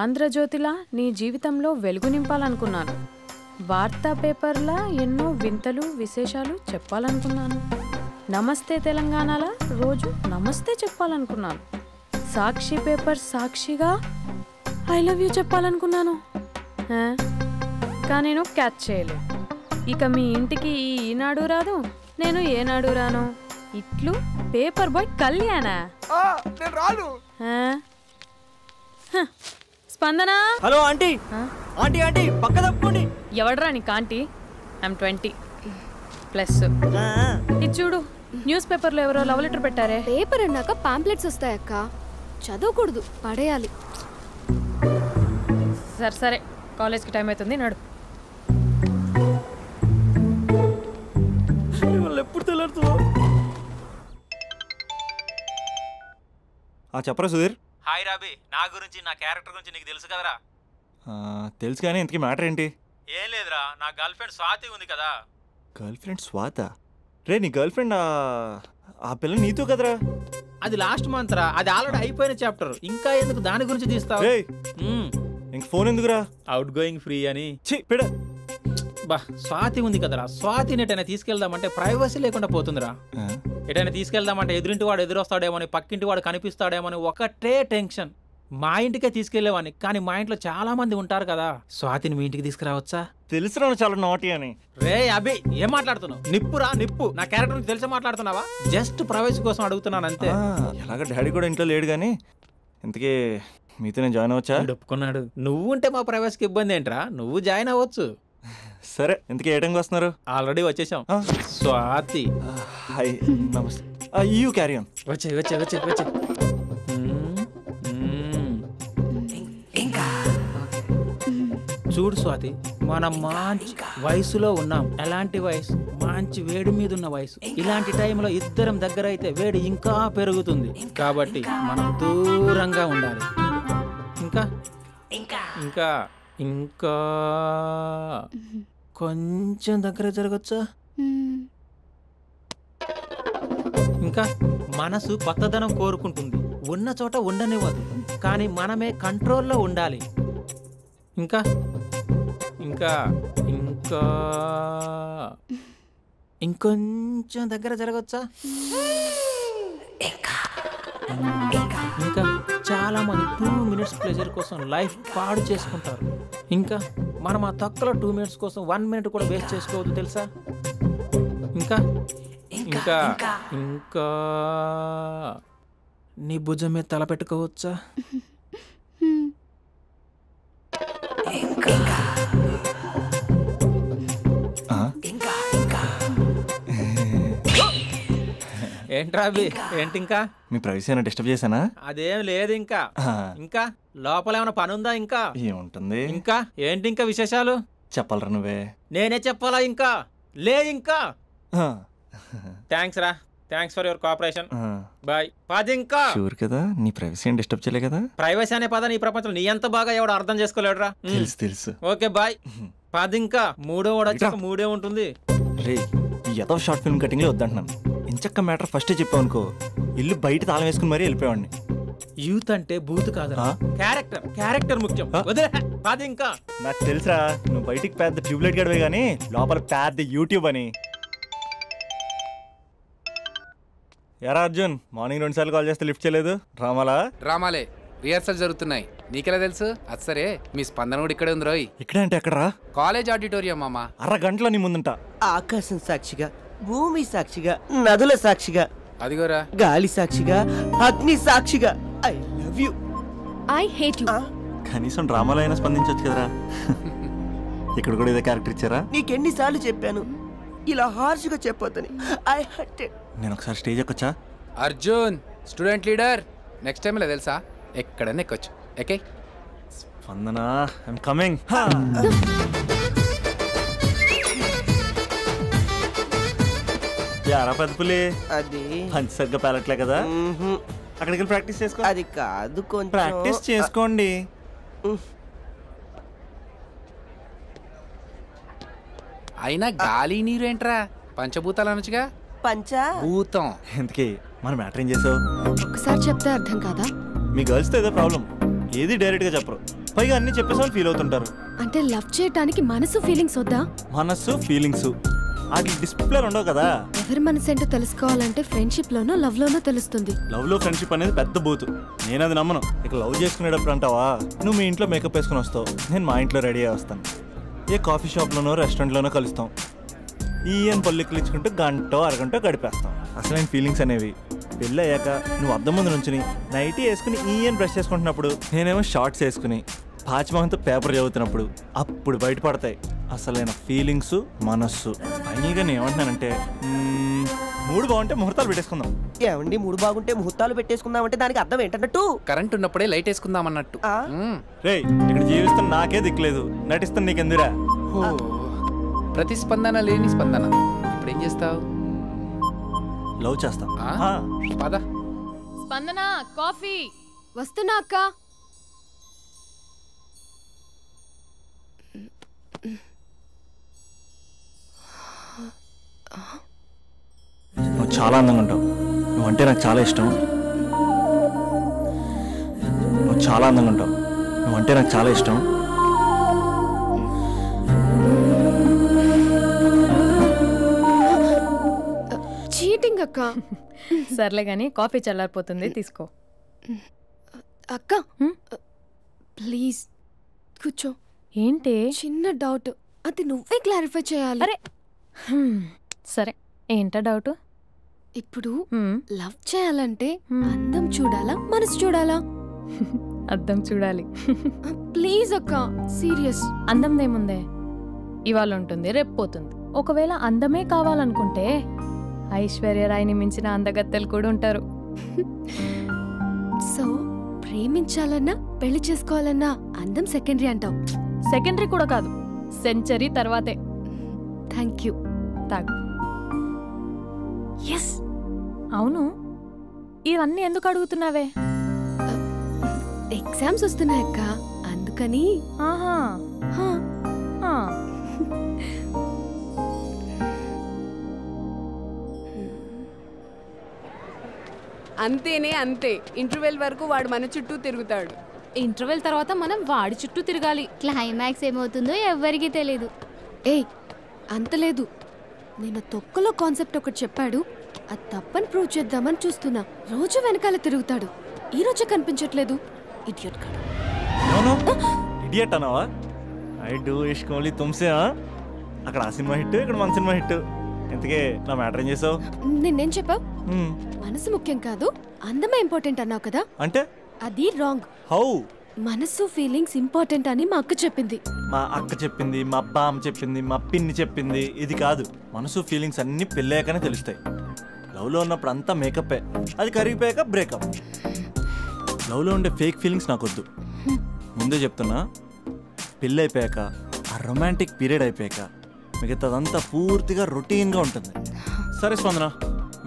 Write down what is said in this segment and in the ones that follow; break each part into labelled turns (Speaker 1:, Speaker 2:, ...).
Speaker 1: ఆంధ్రజ్యోతిలా నీ జీవితంలో వెలుగు నింపాలనుకున్నాను. వార్తా పేపర్లా ఎన్నో వింతలు విశేషాలు చెప్పాలనుకున్నాను. నమస్తే తెలంగాణలా రోజు నమస్తే చెప్పాలనుకున్నాను. సాక్షి పేపర్ సాక్షిగా ఐ లవ్ యూ చెప్పాలనుకున్నాను. కానీ నేను క్యాచ్ చేయలేదు. ఇక మీ ఇంటికి ఈనాడు రాదు, నేను ఏనాడు రాను. ఇట్లు పేపర్ బాయ్ కళ్యాణా? స్పందన.
Speaker 2: Hello aunty. ఆంటీ ఆంటీ పక్క తప్పుకోండి.
Speaker 1: ఎవడరా నీకు ఆంటీ? ఐమ్ 20+. ఇది చూడు, న్యూస్ పేపర్లో ఎవరో లవ్ లెటర్ పెట్టారే.
Speaker 3: పేపర్ అన్నాక పాంప్లెట్స్ వస్తాయక్క, చదవకూడదు, పడేయాలి.
Speaker 1: సరే సరే, కాలేజ్కి టైం అవుతుంది, నడు.
Speaker 2: ఎప్పుడు తెల్లారుతుందో. చెప్పరా సుధీర్.
Speaker 4: హాయ్ రాబీ, నా గురించి నా క్యారెక్టర్ గురించి నీకు తెలుసు కదరా?
Speaker 2: తెలుసు కానీ ఇంతకీ మ్యాటర్ ఏంటి?
Speaker 4: ఏం లేదురా, నా గర్ల్ ఫ్రెండ్ స్వాతి ఉంది కదా.
Speaker 2: గర్ల్ ఫ్రెండ్ స్వాత? రే నీ గర్ల్ ఫ్రెండ్ ఆ పిల్ల నీతో కదరా?
Speaker 4: అది లాస్ట్ మంత్ రా, అది ఆల్రెడీ అయిపోయిన చాప్టర్. ఇంకా ఎందుకు దాని గురించి తీస్తావు?
Speaker 2: ఇంక ఫోన్ ఎందుకురా?
Speaker 4: అవుట్ గోయింగ్ ఫ్రీ అని.
Speaker 2: బా
Speaker 4: స్వాతి ఉంది కదరా, స్వాతిని ఎటైనా తీసుకెళ్దామంటే ప్రైవసీ లేకుండా పోతుందిరా. ఎటైనా తీసుకెళ్దామంటే ఎదురింటి వాడు ఎదురొస్తాడేమోని, పక్కింటి వాడు కనిపిస్తాడేమోని ఒకటే టెన్షన్. మా ఇంటికే తీసుకెళ్లేవాడిని, కానీ మా ఇంట్లో చాలా మంది ఉంటారు కదా. స్వాతిని మీ ఇంటికి తీసుకురావచ్చా?
Speaker 2: తెలుసురా చాలా నాటి అని.
Speaker 4: రే అభి, ఏం మాట్లాడుతున్నావు? నిప్పురా నిప్పు. నా క్యారెక్టర్ నుంచి తెలిసి మాట్లాడుతున్నావా? జస్ట్ ప్రైవసీ కోసం అడుగుతున్నాను అంతే.
Speaker 2: ఎలాగ డాడీ కూడా ఇంట్లో లేడు కానీ ఇంతకీ మీతో నేను జాయిన్ అవ్వచ్చా?
Speaker 4: ఒప్పుకున్నాడు. నువ్వు ఉంటే మా ప్రైవసీకి ఇబ్బంది ఏంట్రా, నువ్వు జాయిన్ అవ్వచ్చు.
Speaker 2: సరే, ఇంతకీ ఏ టైంకి వస్తున్నారు?
Speaker 4: ఆల్రెడీ వచ్చేసాం. స్వాతి
Speaker 2: హాయ్ నమస్తే. You carry on.
Speaker 4: వచ్చే వచ్చే వచ్చే వచ్చే. చూడు స్వాతి, మనం మంచి వయసులో ఉన్నాం. ఎలాంటి వయసు? మంచి వేడి మీద ఉన్న వయసు. ఇలాంటి టైంలో ఇద్దరం దగ్గర అయితే వేడి ఇంకా పెరుగుతుంది. కాబట్టి మనం దూరంగా ఉండాలి. ఇంకా ఇంకా ఇంకా కొంచెం దగ్గర జరగచ్చా? ఇంకా మనసు కొత్తదనం కోరుకుంటుంది, ఉన్న చోట ఉండనివ్వదు, కానీ మనమే కంట్రోల్లో ఉండాలి. ఇంకా ఇంకా ఇంకా ఇంకొంచెం దగ్గర జరగచ్చా? ఇంకా చాలా మంది 2 minutes ప్లెజర్ కోసం లైఫ్ పాడు చేసుకుంటారు. ఇంకా మనం ఆ తక్కువ 2 minutes కోసం 1 minute కూడా వేస్ట్ చేసుకోవద్దు, తెలుసా? ఇంకా ఇంకా ఇంకా నీ భుజం మీద తల పెట్టుకోవచ్చా? ఏంట్రా అవి? ఏంటి ఇంకా?
Speaker 2: మీ ప్రైవసీ ఏమైనా డిస్టర్బ్ చేశానా?
Speaker 4: అదేం లేదు. ఇంకా ఇంకా లోపల ఏమైనా పని ఉందా? ఇంకా
Speaker 2: ఏముంటుంది?
Speaker 4: ఇంకా ఏంటి ఇంకా విశేషాలు?
Speaker 2: చెప్పాలరా నువ్వే.
Speaker 4: నేనే చెప్పాలా? ఇంకా లే. ఇంకా థ్యాంక్స్ రా, thanks for your cooperation. Bye. పది. ఇంకా
Speaker 2: షూర్ కదా నీ ప్రైవసీ ఏం డిస్టర్బ్ చేయలే కదా?
Speaker 4: ప్రైవసీ అనే పద నీ ప్రపంచంలో నీ ఎంత బాగా ఎవడు అర్థం చేసుకోలేడురా.
Speaker 2: తెలుసు తెలుసు.
Speaker 4: Okay bye. పది. ఇంకా మూడో వాడు వచ్చాక మూడే ఉంటుంది.
Speaker 2: రే ఈ ఎదో షార్ట్ ఫిల్మ్ కటింగ్ లో వద్దంటున్నాను. ఇంచక్క మ్యాటర్ ఫస్టే చెప్పావు అనుకో, ఇల్లు బయట తాళం వేసుకుని మరీ వెళ్ళిపోయాడిని.
Speaker 4: యూత్ అంటే బూత్ కాదు, క్యారెక్టర్. క్యారెక్టర్ ముఖ్యం. పది. ఇంకా
Speaker 2: నాకు తెలుసా, నువ్వు బయటికి పెద్ద ట్యూబ్లైట్ గడవే గానీ లోపల పెద్ద యూట్యూబ్ అని. ఎరా అర్జున్, మార్నింగ్ 2 సార్లు కాల్ చేస్తే లిఫ్ట్ చేయలేదు.
Speaker 5: డ్రామాలే రిహార్సల్ జరుగుతున్నాయి, నీకెలా తెలుసు? అది సరే, మీ స్పందన కూడా ఇక్కడే ఉంది రోయ్.
Speaker 2: ఇక్కడ అంటే ఎక్కడరా?
Speaker 5: కాలేజ్ ఆడిటోరియం మామ.
Speaker 2: అరగంటలో నీ ముందుంటా.
Speaker 6: ఆకాశం సాక్షిగా, భూమి సాక్షిగా, నదుల సాక్షిగా,
Speaker 5: అదిగోరా
Speaker 6: గాలి సాక్షిగా, అగ్ని సాక్షిగా, I love you.
Speaker 3: I hate you.
Speaker 2: కనీసం డ్రామాలో అయినా స్పందించవచ్చు కదరా. ఇక్కడ కూడా ఇదే క్యారెక్టర్ ఇచ్చారా?
Speaker 6: నీకెన్నిసార్లు చెప్పాను ఇలా హార్ష్గా చెప్పొద్దని. I hurted.
Speaker 2: నేను ఒకసారి స్టేజ్ ఎక్కొచ్చా?
Speaker 5: Arjun student leader, next time ఇలా తెలుసా ఎక్కడన్నా ఎక్కొచ్చు. Okay
Speaker 2: Spandana, I'm coming. యారా పెద్ద పులి,
Speaker 6: అది
Speaker 2: పంచి సరిగ్గా పేలట్లే కదా. అక్కడికి వెళ్ళి ప్రాక్టీస్ చేసుకో.
Speaker 6: అది కాదు, కొంచెం
Speaker 2: ప్రాక్టీస్ చేసుకోండి.
Speaker 5: అయినా గాలి నీరు ఏంట్రా? పంచభూతాలు అనొచ్చుగా. పంచభూతం.
Speaker 2: ఎందుకే మన మ్యాటర్ ఏం చేసావు?
Speaker 3: ఒకసారి చెప్తే అర్థం కాదా?
Speaker 2: మీ గర్ల్స్తో ఏదో ప్రాబ్లం, ఏది డైరెక్ట్గా చెప్పరు. పైగా అన్ని చెప్పేసామని ఫీల్ అవుతుంటారు.
Speaker 3: అంటే లవ్ చేయటానికి మనసు ఫీలింగ్స్ వద్దా?
Speaker 2: మనస్సు ఫీలింగ్స్ వాటి డిస్ప్లే ఉండవు కదా.
Speaker 3: ఎవరి మనసు ఏంటో తెలుసుకోవాలంటే ఫ్రెండ్షిప్ లోనో లవ్ లోనో తెలుస్తుంది.
Speaker 2: లవ్ లో ఫ్రెండ్షిప్ అనేది పెద్ద బూతు. నేను అది నమ్మను. ఇక లవ్ చేసుకునేటప్పుడు అంటావా, నువ్వు మీ ఇంట్లో మేకప్ వేసుకుని వస్తావు, నేను మా ఇంట్లో రెడీ అయ్యి వస్తాను. ఏ కాఫీ షాప్లోనో రెస్టారెంట్లోనో కలుస్తాం. ఈయన పల్లెక్కులు ఇచ్చుకుంటూ గంటో అరగంటో గడిపేస్తాం. అసలైన ఫీలింగ్స్ అనేవి పెళ్ళి అయ్యాక నువ్వు అద్దం ముందు నుంచుని నైటీ వేసుకుని ఈయన బ్రష్ చేసుకుంటున్నప్పుడు, నేనేమో షార్ట్స్ వేసుకుని పాచిమహంతో పేపర్ చదువుతున్నప్పుడు అప్పుడు బయటపడతాయి అసలైన ఫీలింగ్స్, మనస్సు. ఫైనల్గా నేను ఏమంటున్నానంటే, మూడు బాగుంటే ముహూర్తాలు పెట్టేసుకుందాం.
Speaker 6: ఏమండి మూడు బాగుంటే ముహూర్తాలు పెట్టేసుకుందామంటే దానికి అర్థం ఏంటన్నట్టు?
Speaker 5: కరెంట్ ఉన్నప్పుడే లైట్ వేసుకుందాం అన్నట్టు.
Speaker 2: రేయ్, ఇక్కడ జీవిస్తున్న నాకే దిక్కులేదు, నటిస్తున్న నీకెందురా?
Speaker 5: ప్రతిస్పందన లేని స్పందన. ఇప్పుడు ఏం చేస్తావు?
Speaker 2: లవ్ చేస్తా.
Speaker 5: పద.
Speaker 1: స్పందన కాఫీ.
Speaker 3: వస్తున్నా అక్క.
Speaker 2: నువ్వు చాలా అందంగా ఉంటావు. నువ్వంటే నాకు చాలా ఇష్టం. నువ్వు చాలా అందంగా ఉంటావు. నువ్వంటే నాకు చాలా ఇష్టం.
Speaker 3: చీటింగ్ అక్క.
Speaker 1: సర్లే గాని కాఫీ చల్లారిపోతుంది, తీసుకో.
Speaker 3: అక్క ప్లీజ్ కూర్చో.
Speaker 1: ఏంటి?
Speaker 3: చిన్న డౌట్, అది నువ్వే క్లారిఫై చేయాలి.
Speaker 1: అరే సరే, ఏంటా డౌట్?
Speaker 3: ఇప్పుడు లవ్ చేయాలంటే అందం చూడాలా మనసు చూడాలా?
Speaker 1: అద్దం చూడాలి.
Speaker 3: ప్లీజ్ అక్క, సీరియస్.
Speaker 1: అందందేముందే, ఇవాళ ఉంటుంది రేపు పోతుంది. ఒకవేళ అందమే కావాలనుకుంటే ఐశ్వర్యరాయ్ని మించిన అందగత్తెలు కూడా ఉంటారు.
Speaker 3: సో ప్రేమించాలన్నా పెళ్లి చేసుకోవాలన్నా అందం సెకండరీ అంటావు?
Speaker 1: సెకండరీ కూడా కాదు, సెంచరీ తర్వాతే.
Speaker 3: Thank you.
Speaker 1: తాగు.
Speaker 3: ఎస్.
Speaker 1: అవును, ఇవన్నీ ఎందుకు అడుగుతున్నావే?
Speaker 3: ఎగ్జామ్స్ వస్తున్నాయక్క, అందుకని.
Speaker 1: ఆహా.
Speaker 7: అంతేనే అంతే. ఇంటర్వెల్ వరకు వాడు మన చుట్టూ తిరుగుతాడు.
Speaker 1: ఇంటర్వెల్ తర్వాత మనం వాడి చుట్టూ తిరగాలి.
Speaker 8: క్లైమాక్స్ ఏమవుతుందో ఎవ్వరికీ తెలీదు.
Speaker 3: ఏయ్ అంత లేదు, నేను తొక్కలో కాన్సెప్ట్ ఒకటి చెప్పాడు, అది తప్పని ప్రూవ్ చేద్దామని చూస్తున్నా. రోజు వెనకాల తిరుగుతాడు, ఈ రోజే కనిపించట్లేదు. ఇడియట్ కాడు.
Speaker 2: ఇడియట్ అన్నావా? ఐ డూ ఇష్క్ ఓన్లీ తుమ్సే. అక్కడ ఆ సినిమా హిట్, ఇక్కడ మన సినిమా హిట్. ఇంతకే నా మ్యాటర్ ఏం చేసావు?
Speaker 3: నిన్నేం చెప్పావు? మనసు ముఖ్యం కాదు, అందమే ఇంపార్టెంట్ అన్నావు కదా.
Speaker 2: అంటే
Speaker 3: అది రాంగ్.
Speaker 2: హౌ?
Speaker 3: మనసు ఫీలింగ్స్ ఇంపార్టెంట్ అని మా అక్క చెప్పింది.
Speaker 2: మా అక్క చెప్పింది, మా బామ్మ చెప్పింది, మా పిన్ని చెప్పింది. ఇది కాదు, మనసు ఫీలింగ్స్ అన్ని పెళ్ళాకనే తెలుస్తాయి. లవ్లో ఉన్నప్పుడు అంతా మేకప్పే, అది కరిగిపోయాక బ్రేకప్. లవ్లో ఉండే ఫేక్ ఫీలింగ్స్ నాకొద్దు. ముందే చెప్తున్నా, పెళ్ళి అయిపోయాక ఆ రొమాంటిక్ పీరియడ్ అయిపోయాక మిగతాదంతా పూర్తిగా రొటీన్గా ఉంటుంది. సరే స్పందన,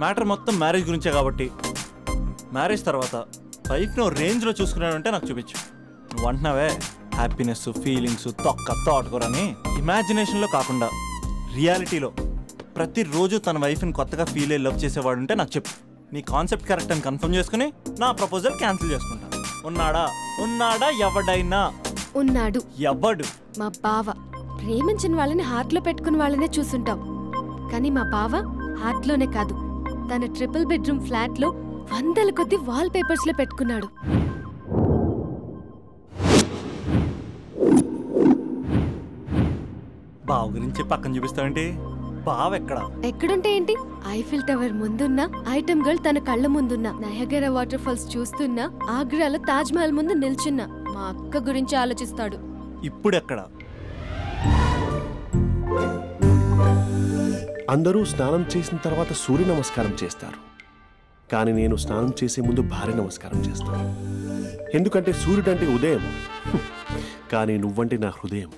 Speaker 2: మ్యాటర్ మొత్తం మ్యారేజ్ గురించే కాబట్టి మ్యారేజ్ తర్వాత లైఫ్ను రేంజ్లో చూసుకున్నాడంటే నాకు చూపించు. నువ్వు అంటున్నావే హ్యాపీనెస్, ఫీలింగ్స్, తోటకూరని ఇమాజినేషన్లో కాకుండా రియాలిటీలో ప్రతిరోజు తన వైఫ్ని కొత్తగా ఫీల్ అయ్యి లవ్ చేసేవాడు ఉంటే నాకు చెప్పు. నీ కాన్సెప్ట్ కరెక్ట్ అని కన్ఫర్మ్ చేసుకుని నా ప్రపోజల్ క్యాన్సిల్ చేసుకుంటాను. ఉన్నాడా ఎవడైనా?
Speaker 3: ఉన్నాడు.
Speaker 2: ఎవడు?
Speaker 3: మా బావ. ప్రేమించిన వాళ్ళని హార్ట్లో పెట్టుకున్న వాళ్ళనే చూసుంటాం, కానీ మా బావ హార్ట్లోనే కాదు, తన ట్రిపుల్ బెడ్రూమ్ ఫ్లాట్లో 100 కొద్ది వాల్ పేపర్స్ లో పెట్టుకున్నాడు.
Speaker 2: బావ గురించి పక్కన చూపిస్తావేంటి? బావ ఎక్కడుంటే ఏంటి?
Speaker 3: ఐఫిల్ టవర్ ముందున్న ఐటమ్ గర్ల్ తన కళ్ళ ముందున్న నయగరా వాటర్ ఫాల్స్ చూస్తున్నా, ఆగ్రాలో తాజ్ మహల్ ముందు నిల్చున్నా మా అక్క గురించి ఆలోచిస్తాడు.
Speaker 2: ఇప్పుడు ఎక్కడ?
Speaker 9: అందరూ స్నానం చేసిన తర్వాత సూర్య నమస్కారం చేస్తారు, కానీ నేను స్నానం చేసే ముందు భార్య నమస్కారం చేస్తాను. ఎందుకంటే సూర్యుడు అంటే ఉదయం, కానీ నువ్వంటే నా హృదయం.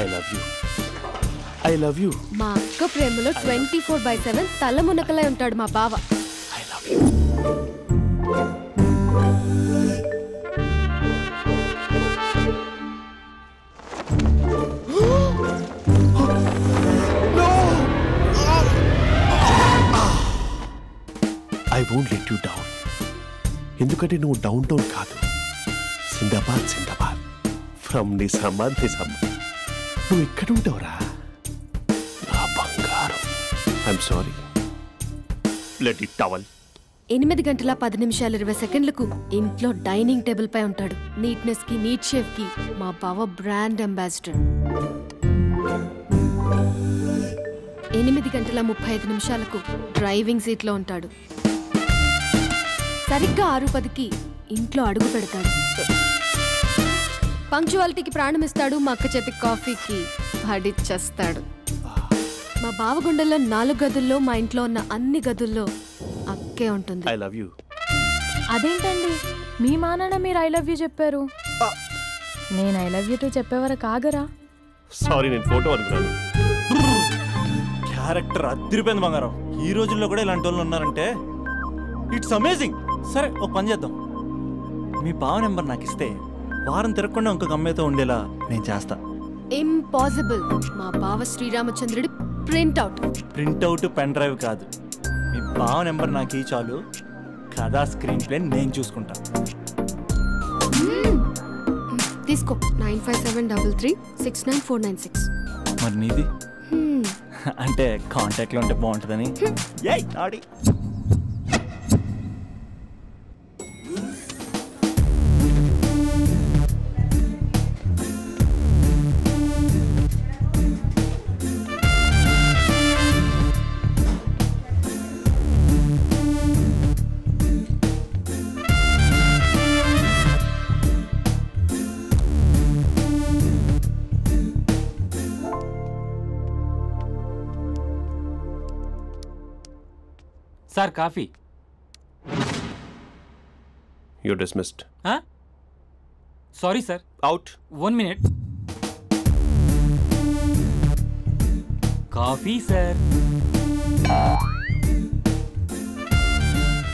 Speaker 9: I love you, I love you.
Speaker 3: మా అక్క ప్రేమలో 24/7 తల మునకలై ఉంటాడు మా బావ.
Speaker 9: I love you. I won't let you down, ఎందుకంటే నువ్వు డౌన్ టౌన్ కాదు, జిందాబాద్ జిందాబాద్. ఫ్రమ్ నిజామాబాద్. నువ్వు ఇక్కడ ఉంటావురా నా బంగారం. I'm sorry. Let it towel.
Speaker 3: 8 గంటల 10 నిమిషాలు 20 సెకండ్లకు ఇంట్లో డైనింగ్ టేబుల్ పై ఉంటాడు. నీట్నెస్ కి, నీట్ షేఫ్ కి మా బావ బ్రాండ్ అంబాసిడర్. 8 గంటల 35 నిమిషాలకు డ్రైవింగ్ సీట్ లో ఉంటాడు. సరిగ్గా 6:10కి ఇంట్లో అడుగు పెడతాడు. పంక్చువాలిటీకి ప్రాణమిస్తాడు. మా అక్క చేతి కాఫీకి పడిచ్చేస్తాడు. మా బావ గుండెల్లో 4 గదుల్లో, మా ఇంట్లో ఉన్న అన్ని గదుల్లో అక్కే ఉంటుంది.
Speaker 9: I love you.
Speaker 1: అదేంటండి మీ మానాన్న మీరు ఐ లవ్ యూ చెప్పారు, నేను ఐ లవ్ యూ టూ చెప్పేవరకు ఆగరా?
Speaker 9: సారీ, నేను ఫోటో అనుకున్నాను.
Speaker 2: క్యారెక్టర్ అదిరిపోయింది బంగారం. ఈ రోజుల్లో కూడా ఇలాంటి వాళ్ళు ఉన్నారంటే ఇట్స్ అమేజింగ్. సరే ఒక పని చేద్దాం, మీ బావ నెంబర్ నాకు ఇస్తే వారం తిరగకుండా ఇంకొక అమ్మాయితో ఉండేలా నేను చేస్తా.
Speaker 3: ఇంపాసిబుల్. మా బావ శ్రీరామచంద్రుడి ప్రింట్అవుట్.
Speaker 2: ప్రింట్అవుట్ పెన్ డ్రైవ్ కాదు, మీ బావ నెంబర్ నాకు ఈ చాలు. కథా స్క్రీన్ ప్లే నేను చూసుకుంటా.
Speaker 3: తీసుకో. 9573369496.
Speaker 2: మరి నీది? అంటే కాంటాక్ట్లో ఉంటే బాగుంటుందని. ఆడి
Speaker 10: sir coffee.
Speaker 9: You're dismissed.
Speaker 10: Sorry sir.
Speaker 9: Out.
Speaker 10: 1 minute. Coffee sir.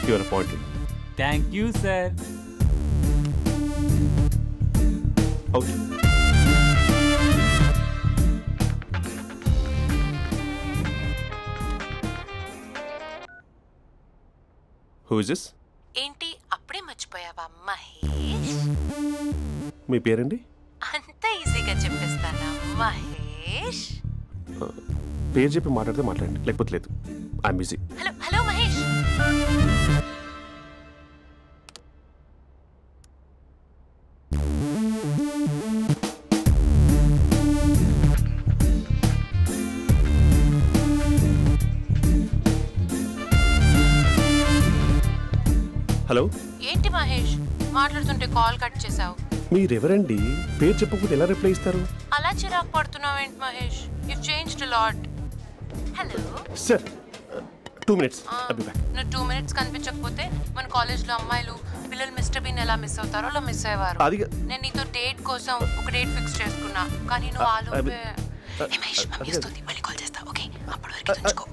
Speaker 9: You are appointed.
Speaker 10: Thank you sir.
Speaker 9: Out. Who is this?
Speaker 11: ఏంటి అప్పుడే మర్చిపోయావా మహేష్?
Speaker 9: మీ పేరండి?
Speaker 11: అంత ఈజీగా చెప్పేస్తానా మహేష్?
Speaker 9: పేరు చెప్పి మాట్లాడితే మాట్లాడండి, లేకపోతే లేదు. I'm busy.
Speaker 11: Hello hello Mahesh.
Speaker 9: Hello.
Speaker 11: ఏంటి మహేష్ మాట్లాడుతుంటే కాల్ కట్ చేసావు?
Speaker 9: మీరెవరండి? పేరు చెప్పకపోతే ఎలా రిప్లై ఇస్తారు?
Speaker 11: అలా చిరాకు పడుతున్నావు ఏంటి Mahesh? You changed a lot. Hello
Speaker 9: sir, 2 minutes. I'll be back.
Speaker 11: నువ్వు 2 minutes కనిపించకపోతే మన కాలేజ్లో అమ్మాయిలు పిల్లలు మిస్టర్ బీన్ ఎలా మిస్ అవుతారో అలా మిస్ అయ్యేవారు. నేను నీతో డేట్ కోసం ఒక డేట్ ఫిక్స్ చేసుకున్నా, కానీ నువ్వు ఆలోపే. మహేష్ మమ్మీ వస్తుంది, మళ్ళీ కాల్ చేస్తా. ఓకే, అప్పటి వరకు ఉంచుకో.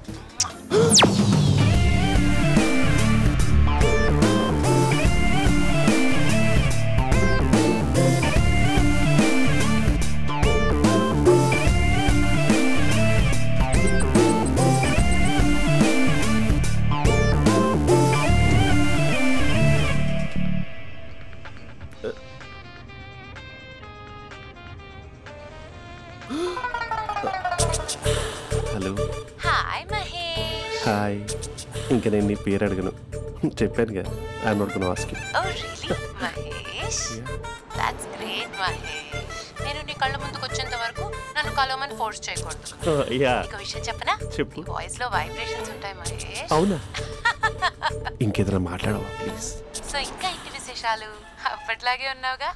Speaker 9: హలో.
Speaker 11: హాయ్ మహేష్.
Speaker 9: హాయ్. ఇంకా నేను నీ పేరు అడగను, చెప్పాను కదా. I'm not gonna ask you.
Speaker 11: Oh really Mahesh? That's great Mahesh. నేను నీ కళ్ళ ముందుకు వచ్చేంత వరకు నన్ను కలవమని ఫోర్స్ చేయకూడదు. ఒక విషయం చెప్పనా?
Speaker 9: చెప్పు.
Speaker 11: వాయిస్ లో వైబ్రేషన్స్ ఉంటాయి మహేష్.
Speaker 9: అవునా? ఇంకేదైనా మాట్లాడవా ప్లీజ్?
Speaker 11: సో ఇంకా ఇంటి విశేషాలు అప్పట్లాగే ఉన్నావుగా?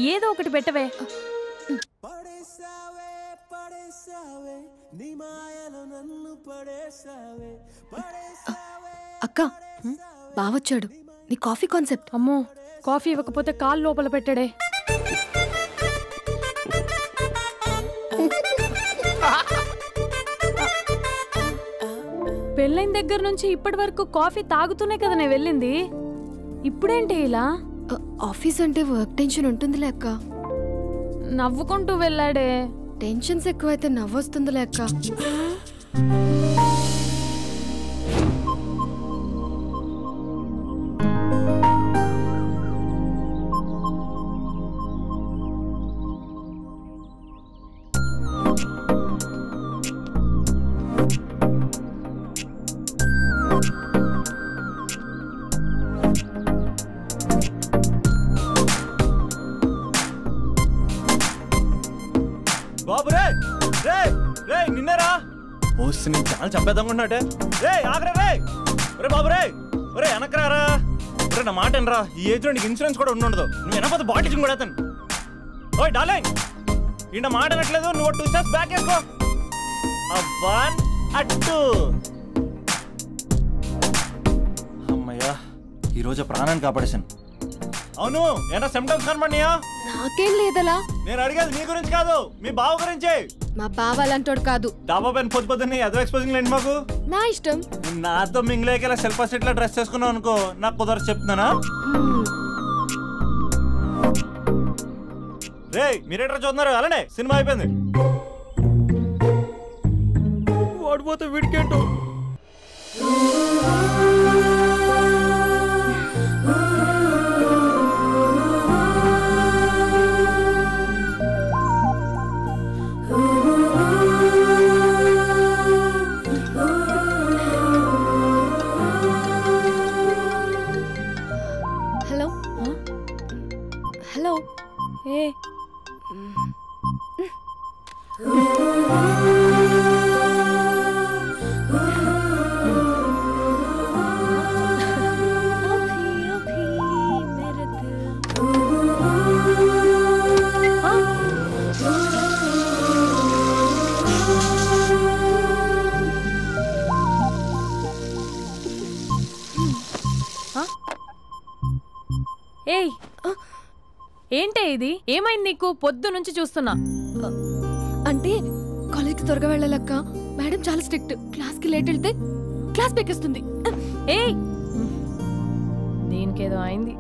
Speaker 1: ఏదో ఒకటి పెట్టవే.
Speaker 3: అక్క, బావొచ్చాడు. నీ కాఫీ కాన్సెప్ట్.
Speaker 1: అమ్మో, కాఫీ ఇవ్వకపోతే కాలు లోపల పెట్టాడే. పెళ్ళైన దగ్గర నుంచి ఇప్పటి వరకు కాఫీ తాగుతూనే కదా నేను వెళ్ళింది. ఇప్పుడేంటి ఇలా?
Speaker 3: ఆఫీస్ అంటే వర్క్ టెన్షన్ ఉంటుందిలే అక్క.
Speaker 1: నవ్వుకుంటూ వెళ్ళాడే.
Speaker 3: టెన్షన్స్ ఎక్కువైతే నవ్వొస్తుందిలే అక్క.
Speaker 2: నేను చాలా చంపేద్దామనుకుంటున్నాటే. రే ఆగరా రే, ఒరే బాబు రే, ఒరే వెనకరారా, ఒరే నా మాట అనరా. ఈ ఏజ్లో నీకు ఇన్సూరెన్స్ కూడా ఉండదు. నువ్వు వెనకపోతే బాటిల్ కూడా అతను. ఓయ్ డార్లింగ్, ఈయన మాట అనట్లేదు. నువ్వు 2 స్టెప్స్ బ్యాక్ వేసుకో. అబ్బా అట్టు. అమ్మయ్యా, ఈరోజు ప్రాణాన్ని కాపాడేశాను. అవును, ఏనా సిమ్టమ్స్ కనబడినాయా?
Speaker 3: నాకేం లేదలా.
Speaker 2: నేను అడిగేది నీ గురించి కాదు, మీ బావ గురించి.
Speaker 3: మా బావ అలాంటోడు కాదు.
Speaker 2: డాబా పైన పొద్దు పొద్దున్నే ఎదో ఎక్స్పోజింగ్ లేండి మాకు.
Speaker 3: నా ఇష్టం.
Speaker 2: నాతో మింగిలేక సెల్ఫ్ అసెట్ లా డ్రెస్ చేసుకున్నావు అనుకో, నాకు కుదరదు చెప్తున్నానా? రే మీరేట్రా చూస్తున్నారు? అలానే సినిమా అయిపోయింది. వాడిపోతే వీడికేంటో.
Speaker 3: Hello hello.
Speaker 1: ఏ ఏయ్, ఏంటే ఇది? ఏమైంది నీకు? పొద్దు నుంచి చూస్తున్నా.
Speaker 3: అంటే కాలేజ్కి త్వరగా వెళ్ళాలక్క. మేడం చాలా స్ట్రిక్ట్. క్లాస్కి లేట్ వెళ్తే క్లాస్ పెక్కిస్తుంది.
Speaker 1: ఏయ్, దీనికేదో అయింది.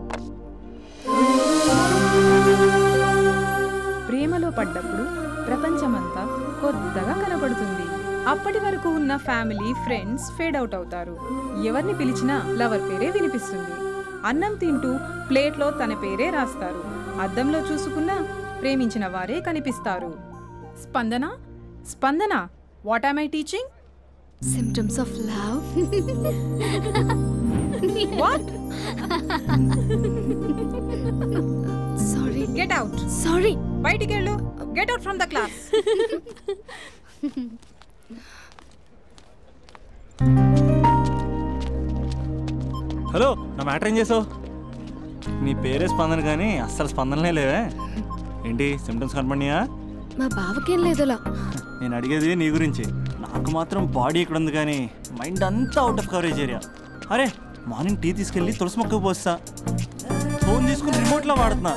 Speaker 12: ప్రేమలో పడ్డప్పుడు ప్రపంచమంతా కొత్తగా కనబడుతుంది. అప్పటి వరకు ఉన్న ఫ్యామిలీ ఫ్రెండ్స్ ఫేడ్ అవుట్ అవుతారు. ఎవరిని పిలిచినా లవర్ పేరే వినిపిస్తుంది. అన్నం తింటూ ప్లేట్లో తన పేరే రాస్తారు. అద్దంలో చూసుకున్నా ప్రేమించిన వారే కనిపిస్తారు. Spandana, Spandana, what am I teaching?
Speaker 3: Symptoms of love.
Speaker 12: What?
Speaker 3: Sorry.
Speaker 12: Get out.
Speaker 3: Sorry.
Speaker 12: బయటికి వెళ్ళు. Get out from the class.
Speaker 2: Hello, నా మ్యాటర్ ఏం చేసావు? నీ పేరే స్పందన కానీ అస్సలు స్పందనలే లేవే. ఏంటి సిమ్టమ్స్ కనపడినాయా?
Speaker 3: మా బావకేం లేదులా.
Speaker 2: నేను అడిగేది నీ గురించి. నాకు మాత్రం బాడీ ఇక్కడ ఉంది కానీ మైండ్ అంతా అవుట్ ఆఫ్ కవరేజ్ ఏరియా. అరే మార్నింగ్ టీ తీసుకెళ్ళి తులసి మొక్కకు పోస్తా. ఫోన్ తీసుకుని రిమోట్లో వాడుతున్నా.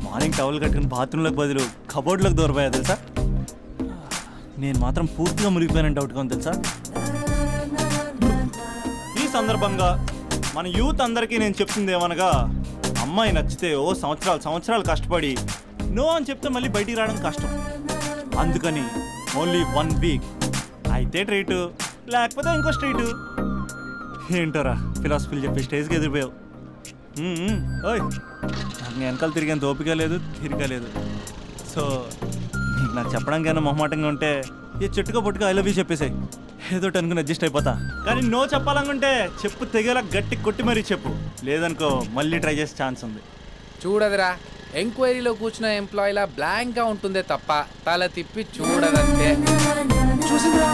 Speaker 2: మార్నింగ్ టవల్ కట్టుకుని బాత్రూంలోకి బదులు కబోర్డ్లోకి దూరపోయా తెలుసా. నేను మాత్రం పూర్తిగా మునిగిపోయానని డౌట్గా ఉంది తెలుసా. ఈ సందర్భంగా మన యూత్ అందరికీ నేను చెప్తుంది ఏమనగా, అమ్మాయి నచ్చితే ఓ సంవత్సరాలు కష్టపడి నో అని చెప్తే మళ్ళీ బయటికి రావడం కష్టం. అందుకని ఓన్లీ 1 వీక్ అయితే ట్రీటు, లేకపోతే ఇంకో స్ట్రీటు. ఏంటోరా ఫిలాసఫీలు చెప్పే స్టేజ్కి ఎదిరిపోయావు. ఓయ్, నాకు వెనకాల తిరిగేంత ఓపిక లేదు, తీరిక లేదు. సో నీకు నాకు చెప్పడానికైనా మొహమాటంగా ఉంటే ఏ చెట్టుగా పొట్టుగా ఐ లవ్ యూ చెప్పేసాయి. ఏదో అనుకుని అడ్జస్ట్ అయిపోతా. కానీ నో చెప్పాలనుకుంటే చెప్పు తెగేలా గట్టి కొట్టి మరీ చెప్పు. లేదనుకో మళ్ళీ ట్రై చేసే ఛాన్స్ ఉంది.
Speaker 5: చూడదురా, ఎంక్వైరీలో కూర్చున్న ఎంప్లాయీలా బ్లాంక్గా ఉంటుందే తప్ప తల తిప్పి చూడదంతే. చూసిందిరా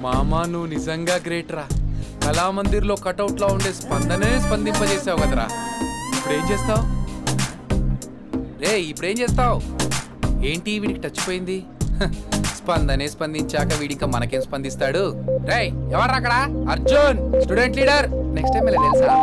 Speaker 5: మామా, నువ్వు నిజంగా గ్రేట్ రా. కళామందిర్లో కటౌట్లో ఉండే స్పందనే స్పందింపజేసావు కదరా. ఇప్పుడేం చేస్తావు రే? ఇప్పుడేం చేస్తావు? ఏంటి వీడికి టచ్ పోయింది? స్పందనే స్పందించాక వీడిక మనకేం స్పందిస్తాడు? రేయ్ ఎవరు అక్కడ? Arjun, student leader. Next time తెలుసా?